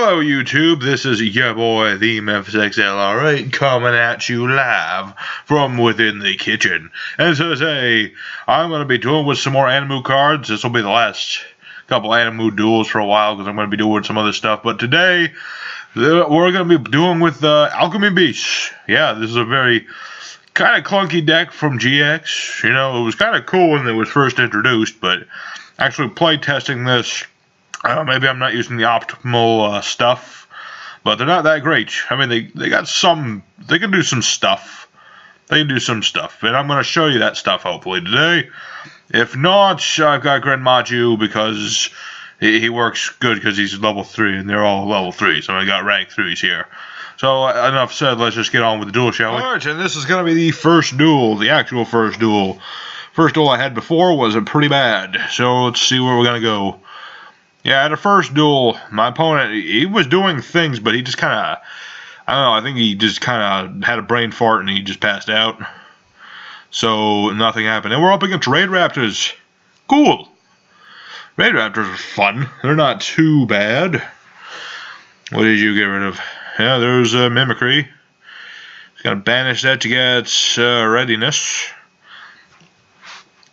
Hello YouTube, this is your boy, the Memphis XLR8, coming at you live from within the kitchen. And so today, I'm going to be doing with some more Animu cards. This will be the last couple Animu duels for a while, because I'm going to be doing some other stuff. But today, we're going to be doing with Alchemic Beasts. Yeah, this is a very kind of clunky deck from GX. You know, it was kind of cool when it was first introduced, but actually play testing this, maybe I'm not using the optimal stuff, but they're not that great. I mean, they got some, they can do some stuff. They can do some stuff, and I'm going to show you that stuff hopefully today. If not, I've got Maju because he works good because he's level 3, and they're all level 3, so I got rank 3s here. So, enough said, let's just get on with the duel, shall we? Alright, and this is going to be the first duel, the actual first duel. First duel I had before was pretty bad, so let's see where we're going to go. Yeah, at the first duel, my opponent, he was doing things, but he just kind of, I don't know, I think he just kind of had a brain fart and he just passed out. So, nothing happened. And we're up against Raid Raptors. Cool. Raid Raptors are fun. They're not too bad. What did you get rid of? Yeah, there's Mimicry. Just gotta banish that to get readiness.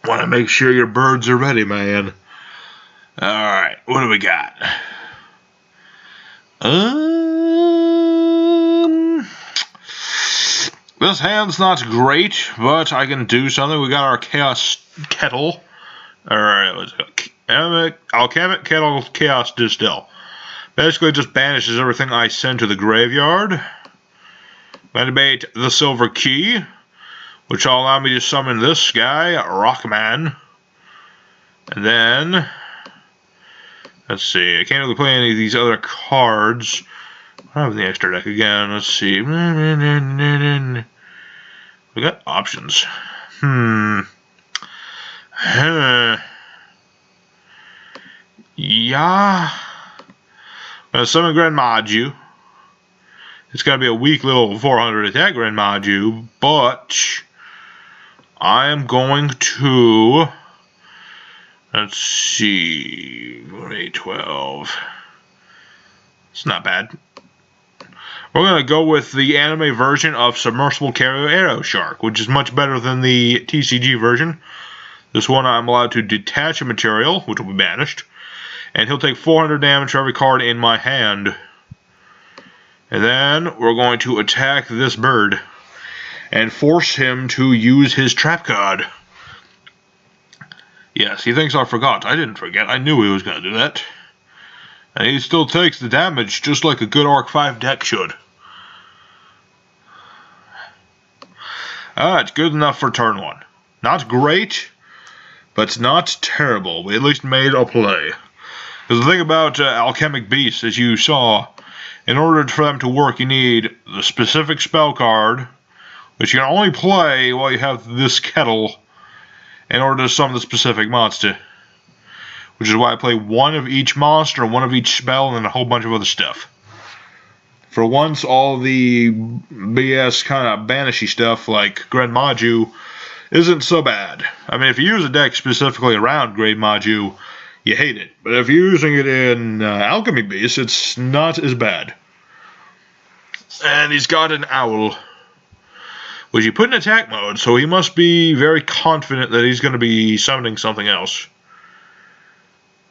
Want to make sure your birds are ready, man. Alright, what do we got? This hand's not great, but I can do something. We got our Chaos Kettle. Alright, let's go. Alchemic Kettle Chaos Distill. Basically just banishes everything I send to the graveyard. Activate the Silver Key, which will allow me to summon this guy, Rockman. And then, let's see, I can't really play any of these other cards. I have the extra deck again. Let's see. We got options. Yeah. I'm going to summon Maju. It's going to be a weak little 400 attack Maju, but I am going to, let's see, 8, 12. It's not bad. We're going to go with the anime version of Submersible Carrier Arrow Shark, which is much better than the TCG version. This one I'm allowed to detach a material, which will be banished, and he'll take 400 damage for every card in my hand. And then we're going to attack this bird and force him to use his trap card. Yes, he thinks I forgot. I didn't forget. I knew he was going to do that. And he still takes the damage just like a good Arc 5 deck should. Alright, good enough for turn 1. Not great, but not terrible. We at least made a play. Because the thing about Alchemic Beasts, as you saw, in order for them to work, you need the specific spell card, which you can only play while you have this kettle, in order to summon the specific monster. Which is why I play one of each monster, one of each spell, and then a whole bunch of other stuff. For once, all the BS kind of banishy stuff, like Maju, isn't so bad. I mean, if you use a deck specifically around Maju, you hate it. But if you're using it in Alchemy Beasts, it's not as bad. And he's got an owl, which you put in attack mode, so he must be very confident that he's going to be summoning something else.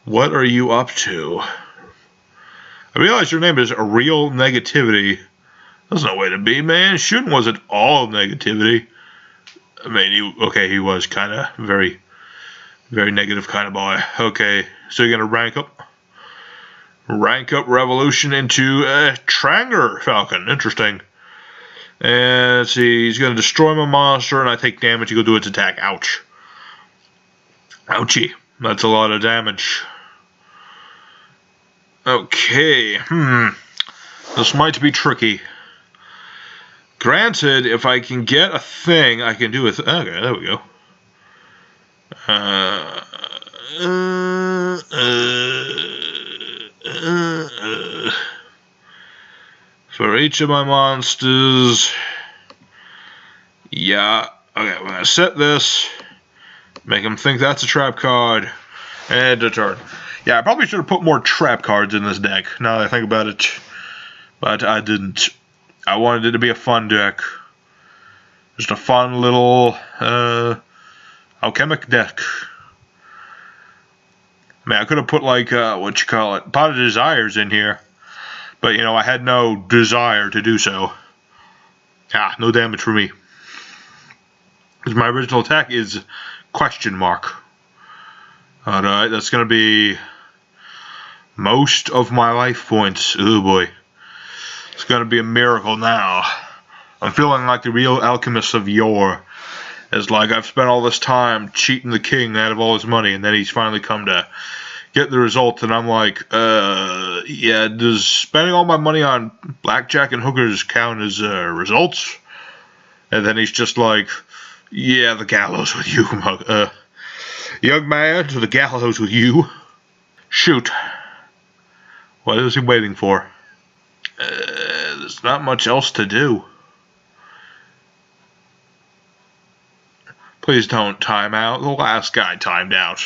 What are you up to? I realize your name is Real Negativity. There's no way to be, man. Shooting wasn't all negativity. I mean, he was kind of very negative kind of boy. Okay, so you're going to rank up? Rank up Revolution into Tranger Falcon. Interesting. And let's see, he's going to destroy my monster, and I take damage. He go do its attack. Ouch. Ouchie. That's a lot of damage. Okay, this might be tricky. Granted, if I can get a thing, I can do it. Okay, there we go. For each of my monsters, yeah. Okay, we're gonna set this, make him think that's a trap card, and a turn. Yeah, I probably should have put more trap cards in this deck, now that I think about it. But I didn't. I wanted it to be a fun deck. Just a fun little alchemic deck. I mean, I could have put like, Pot of Desires in here. But, you know, I had no desire to do so. Ah, no damage for me. Because my original attack is question mark. Alright, that's going to be most of my life points. Oh boy. It's going to be a miracle now. I'm feeling like the real alchemist of yore. It's like I've spent all this time cheating the king out of all his money, and then he's finally come to get the result, and I'm like, yeah, does spending all my money on blackjack and hookers count as results? And then he's just like, yeah, the gallows with you, young man, to the gallows with you. Shoot. What is he waiting for? There's not much else to do. Please don't time out. The last guy timed out.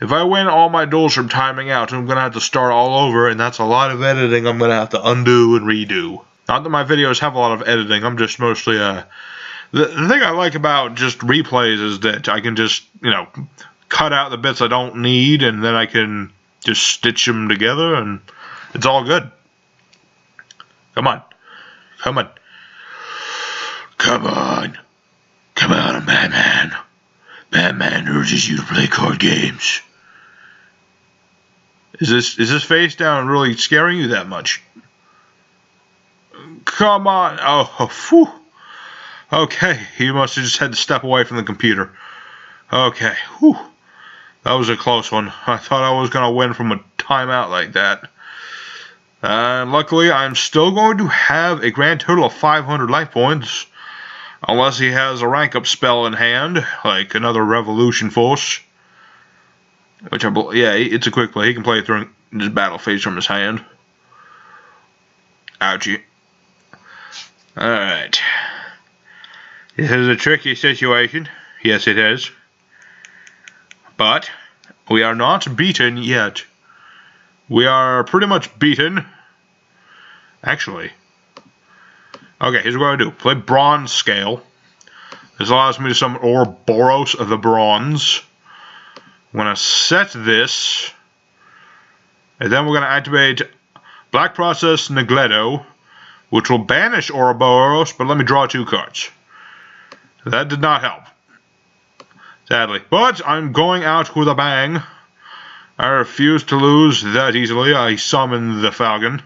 If I win all my duels from timing out, I'm going to have to start all over, and that's a lot of editing I'm going to have to undo and redo. Not that my videos have a lot of editing, I'm just mostly, the thing I like about just replays is that I can just, you know, cut out the bits I don't need, and then I can just stitch them together, and it's all good. Come on. Come on. Come on. Come on, Batman. Batman urges you to play card games. Is this face down really scaring you that much? Come on. Oh, phew. Okay, he must have just had to step away from the computer. Okay, whew. That was a close one. I thought I was going to win from a timeout like that. Luckily, I'm still going to have a grand total of 500 life points. Unless he has a rank up spell in hand, like another Revolution Force. Which yeah, it's a quick play. He can play it through his battle phase from his hand. Ouchie. Alright. This is a tricky situation. Yes, it is. But we are not beaten yet. We are pretty much beaten. Actually. Okay, here's what I do. Play Bronze Scale. This allows me to summon Ouroboros of the Bronze. I'm going to set this. And then we're going to activate Black Process Negledo, which will banish Ouroboros, but let me draw 2 cards. That did not help. Sadly. But I'm going out with a bang. I refuse to lose that easily. I summon the Falcon.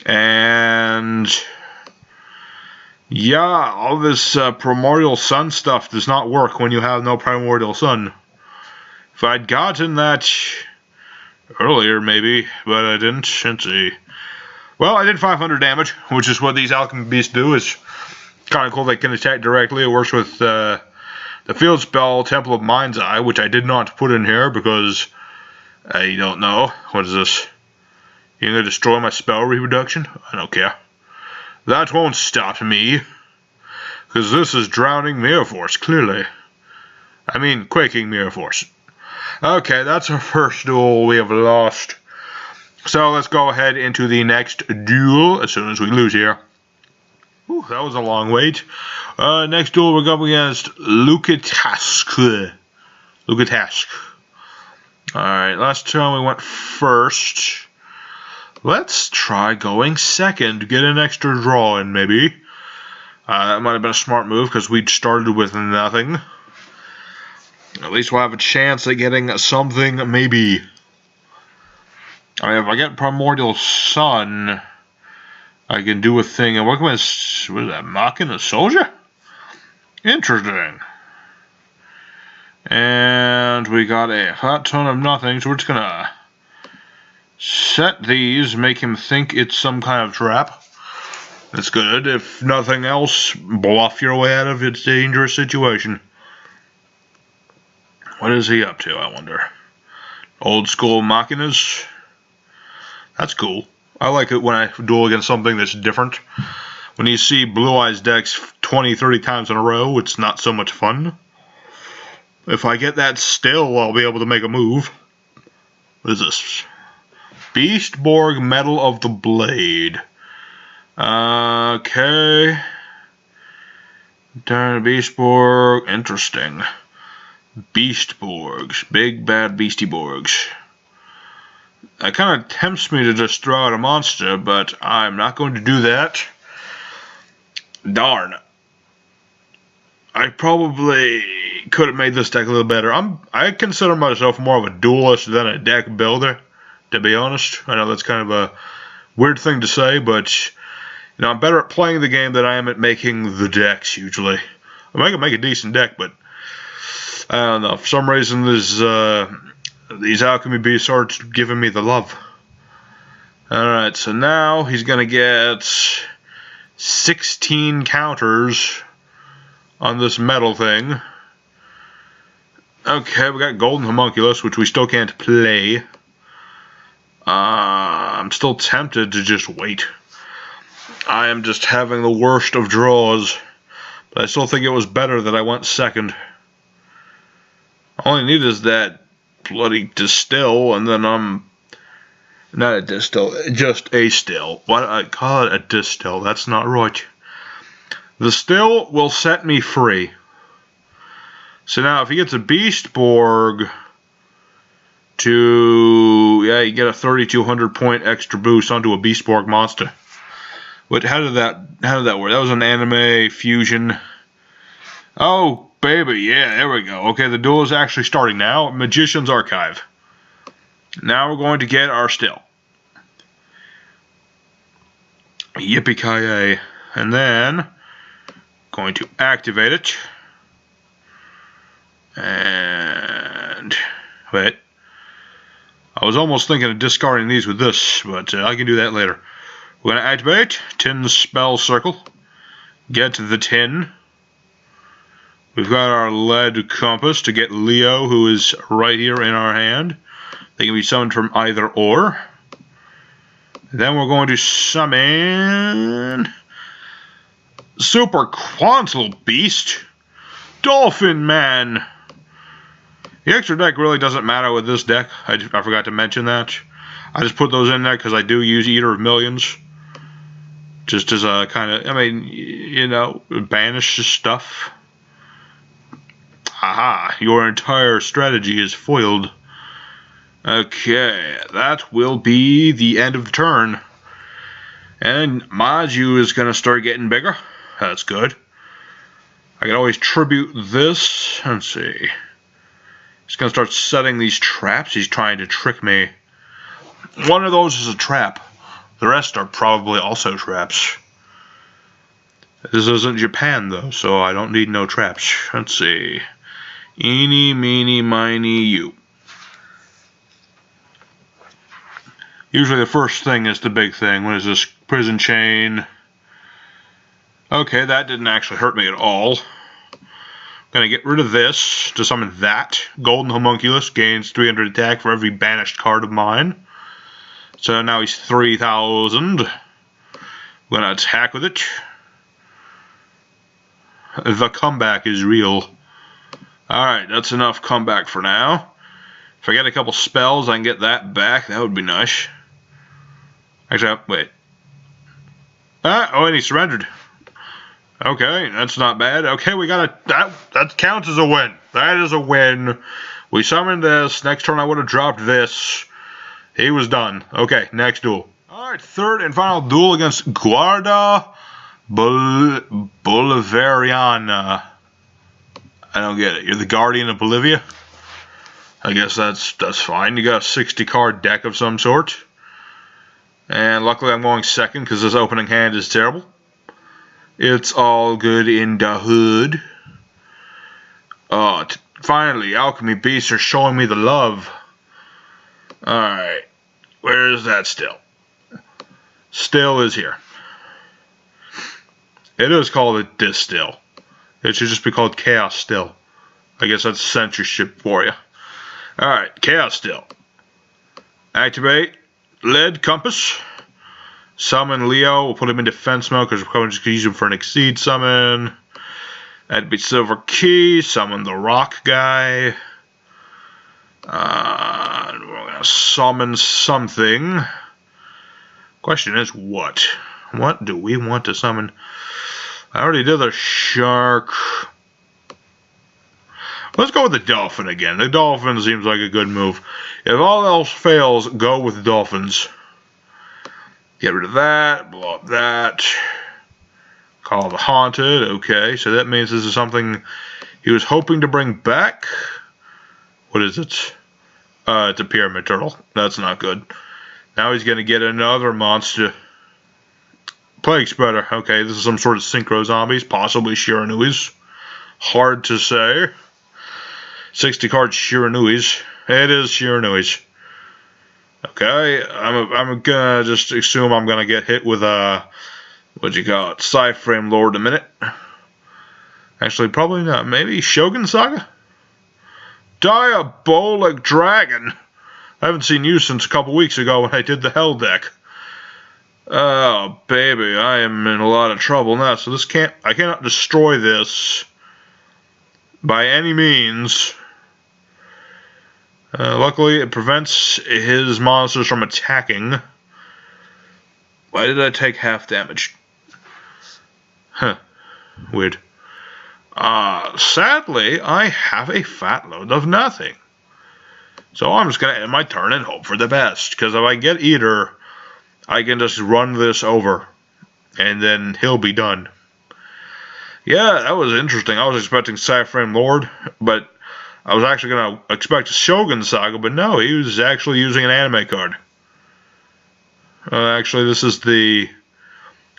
And yeah, all this Primordial Sun stuff does not work when you have no Primordial Sun. If I'd gotten that earlier, maybe, but I didn't. Let's see. Well, I did 500 damage, which is what these Alchemic Beasts do. It's kind of cool. They can attack directly. It works with the field spell Temple of Mind's Eye, which I did not put in here because I don't know. What is this? You're going to destroy my spell reproduction? I don't care. That won't stop me. Because this is drowning Mirror Force, clearly. I mean, quaking Mirror Force. Okay, that's our first duel we have lost. So let's go ahead into the next duel as soon as we lose here. Ooh, that was a long wait. Next duel we're going against Lukatask. Alright, last time we went first. Let's try going second. Get an extra draw in, maybe. That might have been a smart move because we'd started with nothing. At least we'll have a chance at getting something, maybe. I mean, if I get Primordial Sun, I can do a thing. And what is that? Mocking a soldier? Interesting. And we got a hot ton of nothing, so we're just gonna set these, make him think it's some kind of trap. That's good. If nothing else, bluff your way out of its dangerous situation. What is he up to, I wonder? Old school Machinas? That's cool. I like it when I duel against something that's different. When you see Blue Eyes decks 20, 30 times in a row, it's not so much fun. If I get that still, I'll be able to make a move. What is this? Beastborg Metal of the Blade. Okay. Darn Beastborg. Interesting. Beastborgs. Big bad Beastieborgs. That kind of tempts me to just throw out a monster, but I'm not going to do that. Darn. I probably could have made this deck a little better. I consider myself more of a duelist than a deck builder, to be honest. I know that's kind of a weird thing to say, but you know, I'm better at playing the game than I am at making the decks usually. I mean, I can make a decent deck, but I don't know. For some reason, these Alchemy Beasts are giving me the love. Alright, so now he's going to get 16 counters on this metal thing. Okay, we got Golden Homunculus, which we still can't play. I'm still tempted to just wait. I am just having the worst of draws, but I still think it was better that I went second. All I need is that bloody distill, and then I'm not a distill, just a still. Why do I call it a distill? That's not right. The still will set me free. So now if he gets a Beastborg to, yeah, you get a 3,200 point extra boost onto a Beastborg monster. What? How did that work? That was an anime fusion. Oh baby, yeah, there we go. Okay, the duel is actually starting now. Magician's Archive. Now we're going to get our still. Yippee-ki-yay. And then going to activate it. And wait. I was almost thinking of discarding these with this, but I can do that later. We're going to activate Tin Spell Circle. Get the tin. We've got our lead compass to get Leo, who is right here in our hand. They can be summoned from either or. Then we're going to summon Super Quantal Beast, Dolphin Man. The extra deck really doesn't matter with this deck. I forgot to mention that. I just put those in there because I do use Eater of Millions. Just as a kind of, I mean, you know, banish stuff. Haha, your entire strategy is foiled. Okay, that will be the end of the turn. And Maju is going to start getting bigger. That's good. I can always tribute this. Let's see. He's going to start setting these traps. He's trying to trick me. One of those is a trap. The rest are probably also traps. This isn't Japan, though, so I don't need no traps. Let's see. Eeny, meeny, miny, you. Usually the first thing is the big thing. What is this? Prison chain. Okay, that didn't actually hurt me at all. Gonna get rid of this to summon that. Golden Homunculus gains 300 attack for every banished card of mine. So now he's 3,000. Gonna attack with it. The comeback is real. Alright, that's enough comeback for now. If I get a couple spells, I can get that back. That would be nice. Actually, wait. Oh, and he surrendered. Okay, that's not bad. Okay, we got a... That counts as a win. That is a win. We summoned this. Next turn I would have dropped this. He was done. Okay, next duel. Alright, third and final duel against Guarda Bolivariana. I don't get it. You're the Guardian of Bolivia? I guess that's fine. You got a 60 card deck of some sort. And luckily I'm going second because this opening hand is terrible. It's all good in the hood. Oh, finally, Alchemy Beasts are showing me the love. Alright. Where is that still? Still is here. It is called a distill. It should just be called Chaos Still. I guess that's censorship for you. Alright, Chaos Still. Activate Lead Compass. Summon Leo. We'll put him in defense mode because we're probably just going to use him for an Exceed summon. That'd be Silver Key. Summon the Rock guy. And we're going summon something. Question is what? What do we want to summon? I already did the shark. Let's go with the dolphin again. The dolphin seems like a good move. If all else fails, go with the dolphins. Get rid of that. Blow up that. Call the haunted. Okay, so that means this is something he was hoping to bring back. What is it? It's a pyramid turtle. That's not good. Now he's going to get another monster. Plague Spreader. Okay, this is some sort of synchro zombies. Possibly Shiranuis. Hard to say. 60 card Shiranuis. It is Shiranuis. Okay, I'm gonna just assume I'm gonna get hit with what'd you call it? Sci-Frame Lord in a minute. Actually, probably not. Maybe Shogun Saga? Diabolic Dragon. I haven't seen you since a couple weeks ago when I did the Hell deck. Oh, baby, I am in a lot of trouble now. So I cannot destroy this by any means. Luckily, it prevents his monsters from attacking. Why did I take half damage? Huh. Weird. Sadly, I have a fat load of nothing. So I'm just going to end my turn and hope for the best. Because if I get Eater, I can just run this over. And then he'll be done. Yeah, that was interesting. I was expecting Sci-Frame Lord, but I was actually going to expect a Shogun Saga, but no, he was actually using an anime card. Actually, this is this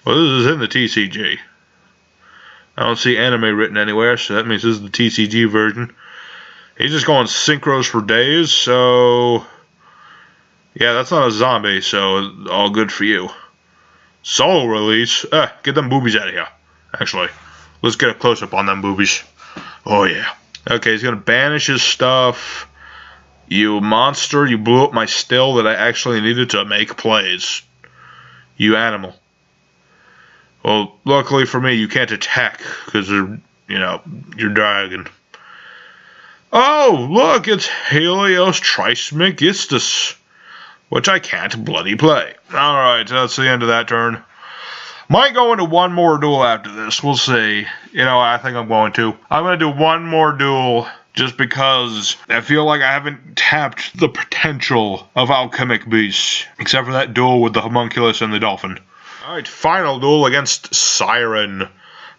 is in the TCG. I don't see anime written anywhere, so that means this is the TCG version. He's just going synchros for days, so yeah, that's not a zombie, so all good for you. Solo release. Get them boobies out of here. Actually, let's get a close-up on them boobies. Oh, yeah. Okay, he's going to banish his stuff. You monster, you blew up my still that I actually needed to make plays. You animal. Well, luckily for me, you can't attack, because you're dragon. Oh, look, it's Helios Trismegistus, which I can't bloody play. Alright, that's the end of that turn. Might go into one more duel after this. We'll see. I think I'm going to. I'm going to do one more duel just because I feel like I haven't tapped the potential of Alchemic Beasts, except for that duel with the homunculus and the dolphin. Alright, final duel against Siren.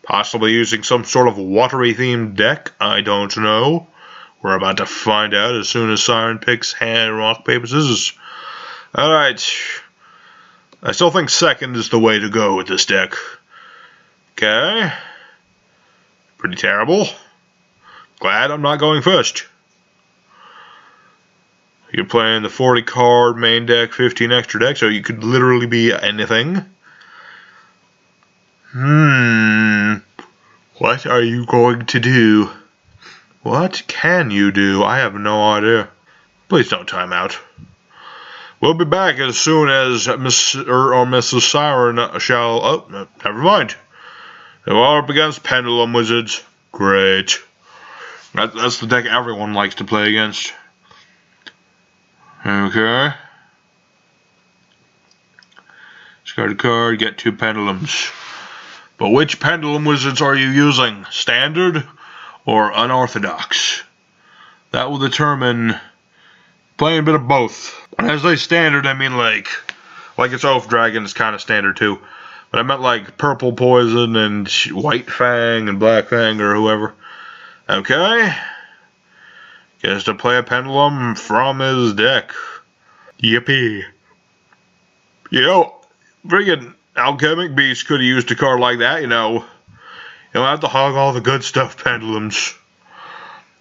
Possibly using some sort of watery themed deck. I don't know. We're about to find out as soon as Siren picks hand, rock, paper, scissors. Alright. I still think second is the way to go with this deck. Okay. Pretty terrible. Glad I'm not going first. You're playing the 40 card main deck, 15 extra deck, so you could literally be anything. What are you going to do? What can you do? I have no idea. Please don't time out. We'll be back as soon as Mr. or Mrs. Siren shall... Oh, no, never mind. They are up against Pendulum Wizards. Great. That's the deck everyone likes to play against. Okay. Discard a card, get 2 Pendulums. But which Pendulum Wizards are you using? Standard or unorthodox? That will determine... Playing a bit of both. When I say standard, I mean like it's Oath Dragon is kind of standard too. But I meant like Purple Poison and White Fang and Black Fang or whoever. Okay. Gets to play a Pendulum from his deck. Yippee. Friggin' Alchemic Beasts could have used a card like that, You don't have to hog all the good stuff, Pendulums.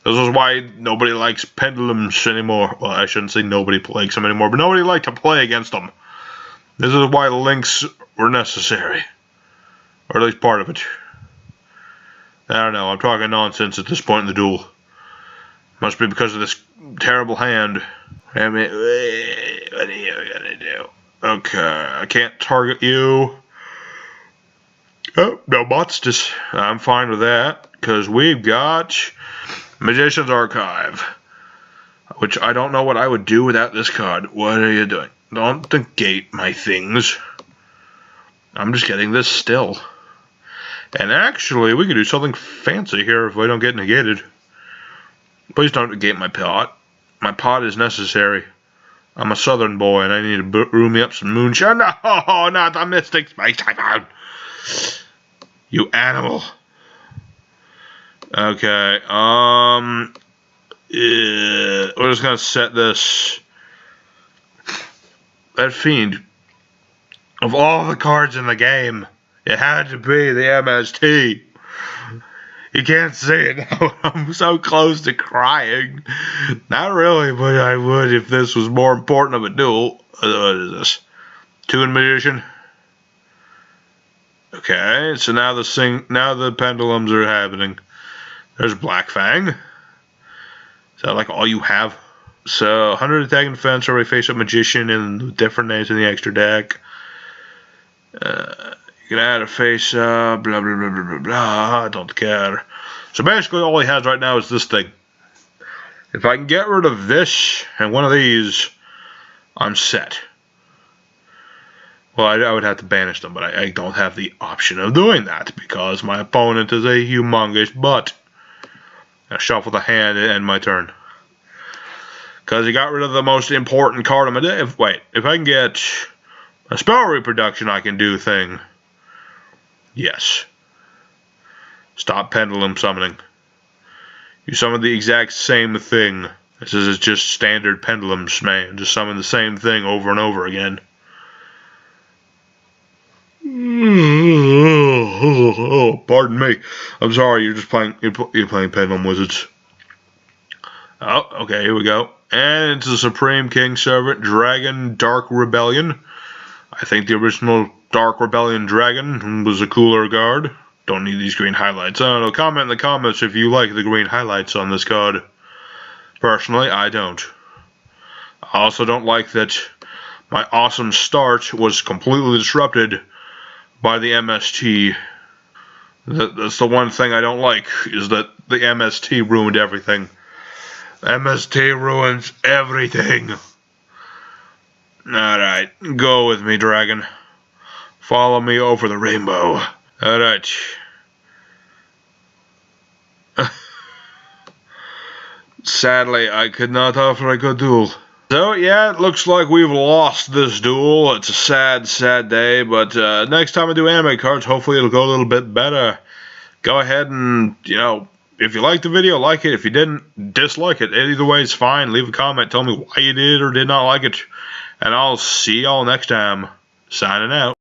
This is why nobody likes Pendulums anymore. Well, I shouldn't say nobody likes them anymore, but nobody liked to play against them. This is why the links were necessary. Or at least part of it. I don't know, I'm talking nonsense at this point in the duel. Must be because of this terrible hand. I mean, what are you gonna do? Okay, I can't target you. Oh, no bots. I'm fine with that, because we've got... Magician's Archive. Which I don't know what I would do without this card. What are you doing? Don't negate my things. I'm just getting this still. And actually, we could do something fancy here if I don't get negated. Please don't negate my pot. My pot is necessary. I'm a southern boy and I need to brew me up some moonshine. No, not the Mystic Space Typhoon. You animal. Okay, we're just gonna set this. That fiend. Of all the cards in the game, it had to be the MST. You can't see it now. I'm so close to crying. Not really, but I would if this was more important of a duel. What is this? Toon Magician. Okay, so now the pendulums are happening. There's Black Fang. Is that like all you have? So 100 attack and defense, or we face a magician and different names in the extra deck. You can add a face blah blah blah blah blah blah. I don't care. So basically all he has right now is this thing. If I can get rid of this and one of these, I'm set. Well, I would have to banish them, but I don't have the option of doing that because my opponent is a humongous butt. I shuffle the hand and end my turn. Because he got rid of the most important card of my day. If I can get a spell reproduction, I can do thing. Yes. Stop pendulum summoning. You summon the exact same thing. This is just standard pendulums, man. Just summon the same thing over and over again. Oh, pardon me. I'm sorry. You're playing Pendulum Wizards. Oh, okay. Here we go. And it's the Supreme King Servant Dragon Dark Rebellion. I think the original Dark Rebellion Dragon was a cooler card. Don't need these green highlights. I don't know. Comment in the comments if you like the green highlights on this card. Personally, I don't. I also don't like that my awesome start was completely disrupted by the MST. That's the one thing I don't like, is that the MST ruined everything. MST ruins everything. Alright, go with me, dragon. Follow me over the rainbow. Alright. Sadly, I could not offer a good duel. So, yeah, it looks like we've lost this duel. It's a sad, sad day, but next time I do anime cards, hopefully it'll go a little bit better. Go ahead and, if you liked the video, like it. If you didn't, dislike it. Either way, it's fine. Leave a comment. Tell me why you did or did not like it. And I'll see y'all next time. Signing out.